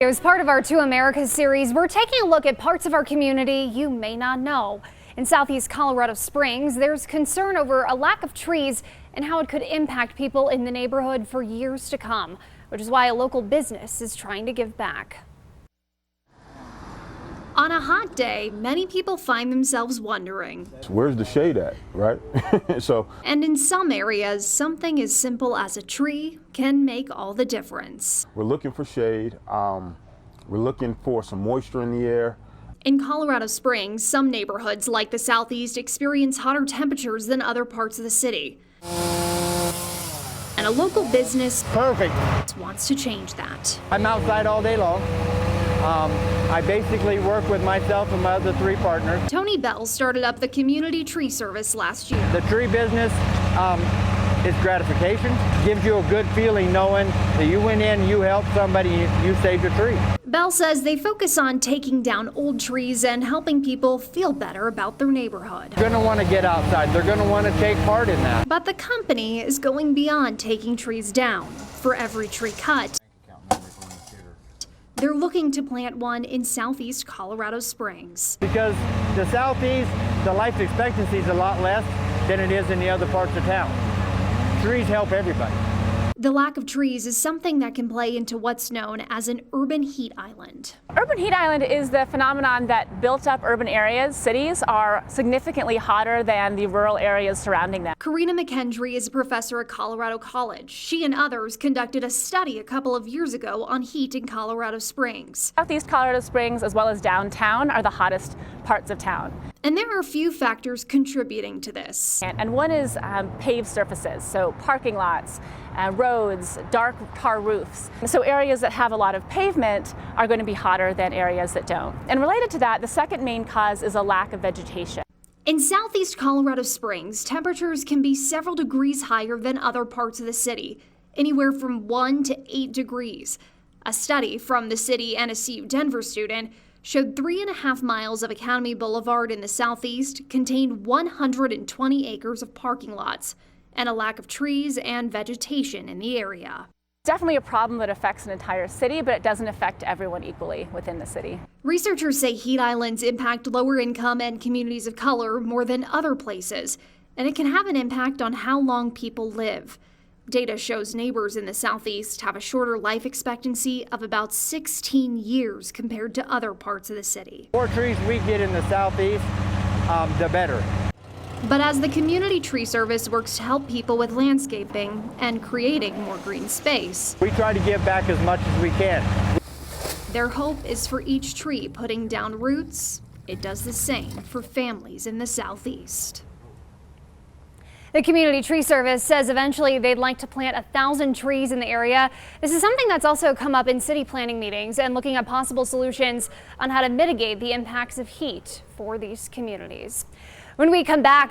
As part of our Two Americas series, we're taking a look at parts of our community you may not know. In southeast Colorado Springs, there's concern over a lack of trees and how it could impact people in the neighborhood for years to come, which is why a local business is trying to give back. On a hot day, many people find themselves wondering, where's the shade at, right? And in some areas, something as simple as a tree can make all the difference. We're looking for shade. We're looking for some moisture in the air. In Colorado Springs, some neighborhoods like the southeast experience hotter temperatures than other parts of the city. And a local business wants to change that. I'm outside all day long. I basically work with myself and my other three partners. Tony Bell started up the community tree service last year. The tree business is gratification. Gives you a good feeling knowing that you went in, you helped somebody, you saved a tree. Bell says they focus on taking down old trees and helping people feel better about their neighborhood. They're going to want to get outside. They're going to want to take part in that. But the company is going beyond taking trees down. For every tree cut, they're looking to plant one in southeast Colorado Springs. Because the southeast, the life expectancy is a lot less than it is in the other parts of town. Trees help everybody. The lack of trees is something that can play into what's known as an urban heat island. Urban heat island is the phenomenon that built up urban areas. Cities are significantly hotter than the rural areas surrounding them. Karina McKendry is a professor at Colorado College. She and others conducted a study a couple of years ago on heat in Colorado Springs. Southeast Colorado Springs, as well as downtown, are the hottest parts of town. And there are a few factors contributing to this. And one is paved surfaces, so parking lots, roads, dark tar roofs. So areas that have a lot of pavement are going to be hotter than areas that don't. And related to that, the second main cause is a lack of vegetation. In southeast Colorado Springs, temperatures can be several degrees higher than other parts of the city, anywhere from 1 to 8 degrees. A study from the city and a CU Denver student showed 3.5 miles of Academy Boulevard in the southeast contained 120 acres of parking lots and a lack of trees and vegetation in the area. Definitely a problem that affects an entire city, but it doesn't affect everyone equally within the city. Researchers say heat islands impact lower income and communities of color more than other places, and it can have an impact on how long people live. Data shows neighbors in the southeast have a shorter life expectancy of about 16 years compared to other parts of the city. The more trees we get in the southeast, the better. But as the community tree service works to help people with landscaping and creating more green space, We try to give back as much as we can. their hope is for each tree putting down roots. It does the same for families in the southeast. The Community Tree Service says eventually they'd like to plant 1,000 trees in the area. This is something that's also come up in city planning meetings and looking at possible solutions on how to mitigate the impacts of heat for these communities. When we come back,